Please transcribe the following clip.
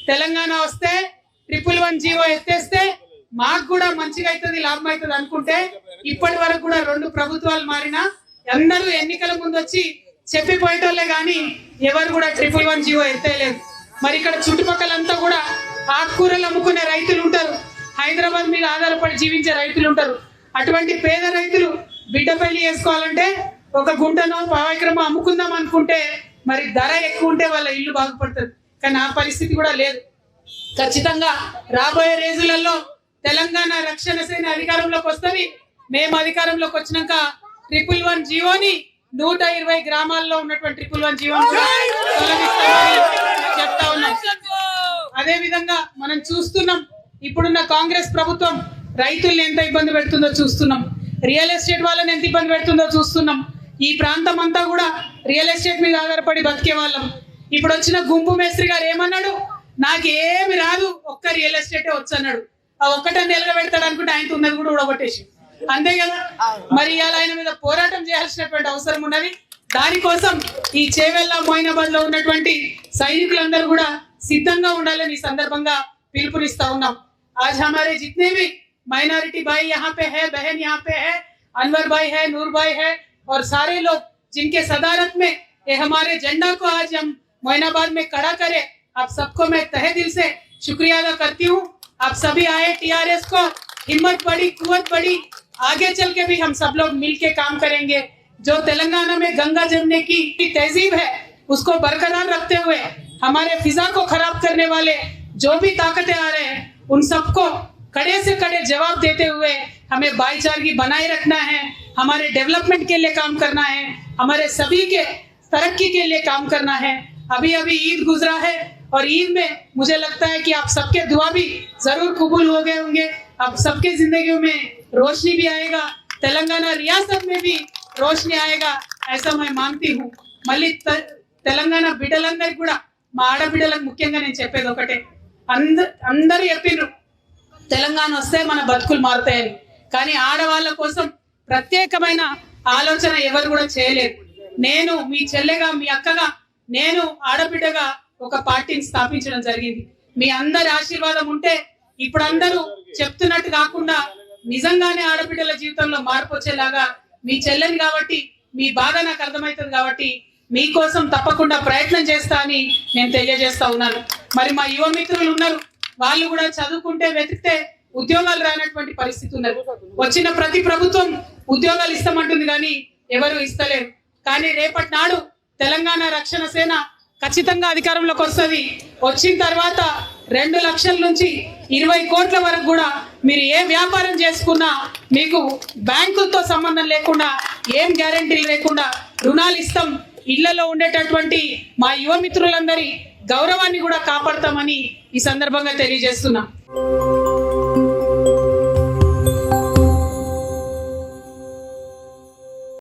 తెలంగాణ వస్తే 111 జీవో ఎత్తేస్తే మాకు కూడా మంచిగా అవుతుంది, లాభం అవుతుంది అనుకుంటే ఇప్పటి వరకు కూడా 2 ప్రభుత్వాలు మారినా అందరూ ఎన్నికల ముందు వచ్చి చెప్పిపోయేటోళ్లే గాని ఎవరు కూడా 111 జీవో ఎత్తేయలేదు. మరి ఇక్కడ చుట్టుపక్కలంతా కూడా ఆకుకూరలు అమ్ముకునే రైతులు ఉంటారు, హైదరాబాద్ మీద ఆధారపడి జీవించే రైతులు ఉంటారు. అటువంటి పేద రైతులు బిడ్డ పెళ్లి చేసుకోవాలంటే ఒక గుంటనో పావైక్రమో అమ్ముకుందాం అనుకుంటే మరి ధర ఎక్కువ ఉంటే వాళ్ళ ఇల్లు బాగుపడుతుంది. కానీ ఆ పరిస్థితి కూడా లేదు. ఖచ్చితంగా రాబోయే రోజులలో తెలంగాణ రక్షణ సేన అధికారంలోకి వస్తుంది. మేము అధికారంలోకి వచ్చినాక 111 జీవోని 120 గ్రామాల్లో ఉన్నటువంటి 111 జీవోని చెప్తా ఉన్నాం. అదే విధంగా మనం చూస్తున్నాం, ఇప్పుడున్న కాంగ్రెస్ ప్రభుత్వం రైతుల్ని ఎంత ఇబ్బంది పెడుతుందో చూస్తున్నాం, రియల్ ఎస్టేట్ వాళ్ళని ఎంత ఇబ్బంది పెడుతుందో చూస్తున్నాం. ఈ ప్రాంతం అంతా కూడా రియల్ ఎస్టేట్ మీద ఆధారపడి బతికే వాళ్ళం. ఇప్పుడు వచ్చిన గుంపు మేస్త్రి గారు ఏమన్నాడు, నాకేమి రాదు, ఒక్క రియల్ ఎస్టేటే వచ్చు అన్నాడు. ఆ ఒక్కటని నిలబెడతాడు అనుకుంటే ఆయనతో ఉన్నది కూడా ఊడగొట్టేసి, అంతే కదా. మరి ఇవాళ ఆయన మీద పోరాటం చేయాల్సినటువంటి అవసరం ఉన్నది. దానికోసం ఈ చేవెళ్ళ మొయినాబాద్ లో ఉన్నటువంటి సైనికులందరూ కూడా సిద్ధంగా ఉండాలని ఈ సందర్భంగా పిలుపునిస్తా ఉన్నాం. आज हमारे जितने भी माइनॉरिटी भाई यहाँ पे है, बहन यहाँ पे है, अनवर भाई है, नूर भाई है और सारे लोग जिनके सदारत में ये हमारे झंडा को आज हम मोइनाबाद में खड़ा करें, आप सबको मैं तहे दिल से शुक्रिया अदा करती हूँ. आप सभी आए, टीआरएस को हिम्मत बढ़ी, कुव्वत बढ़ी, आगे चल के भी हम सब लोग मिल के काम करेंगे. जो तेलंगाना में गंगा जमने की तहजीब है उसको बरकरार रखते हुए हमारे फिजा को खराब करने वाले जो भी ताकतें आ रहे हैं उन सबको कड़े से कड़े जवाब देते हुए हमें भाईचारगी बनाए रखना है, हमारे डेवलपमेंट के लिए काम करना है, हमारे सभी के तरक्की के लिए काम करना है. अभी अभी ईद गुजरा है और ईद में मुझे लगता है कि आप सबके दुआ भी जरूर कबूल हो गए होंगे. आप सबके जिंदगियों में रोशनी भी आएगा, तेलंगाना रियासत में भी रोशनी आएगा, ऐसा मैं मानती हूँ. మళ్ళీ తెలంగాణ బిడ్డలందరికీ కూడా మా ఆడబిడ్డలకు ముఖ్యంగా నేను చెప్పేది ఒకటే, అందరూ చెప్పిండ్రు తెలంగాణ వస్తే మన బతుకులు మారుతాయని, కానీ ఆడవాళ్ళ కోసం ప్రత్యేకమైన ఆలోచన ఎవరు కూడా చేయలేదు. నేను మీ చెల్లెగా, మీ అక్కగా, నేను ఆడబిడ్డగా ఒక పార్టీని స్థాపించడం జరిగింది. మీ అందరి ఆశీర్వాదం ఉంటే ఇప్పుడు అందరూ చెప్తున్నట్టు కాకుండా నిజంగానే ఆడబిడ్డల జీవితంలో మార్పు వచ్చేలాగా మీ చెల్లెని కాబట్టి మీ బాధ నాకు అర్థమవుతుంది కాబట్టి మీకోసం తప్పకుండా ప్రయత్నం చేస్తా అని నేను తెలియజేస్తా ఉన్నాను. మరి మా యువ మిత్రులు ఉన్నారు, వాళ్ళు కూడా చదువుకుంటే వెతికితే ఉద్యోగాలు రానటువంటి పరిస్థితి ఉన్నది. వచ్చిన ప్రతి ప్రభుత్వం ఉద్యోగాలు ఇస్తామంటుంది కానీ ఎవరు ఇస్తలేరు. కానీ రేపటి నాడు తెలంగాణ రక్షణ సేన ఖచ్చితంగా అధికారంలోకి వస్తుంది. వచ్చిన తర్వాత 2 లక్షల నుంచి 20 కోట్ల వరకు కూడా మీరు ఏ వ్యాపారం చేసుకున్నా మీకు బ్యాంకులతో సంబంధం లేకుండా, ఏం గ్యారెంటీలు లేకుండా రుణాలు ఇస్తాం. ఇళ్లలో ఉండేటటువంటి మా యువ మిత్రులందరి గౌరవాన్ని కూడా కాపాడతామని ఈ సందర్భంగా తెలియజేస్తున్నా.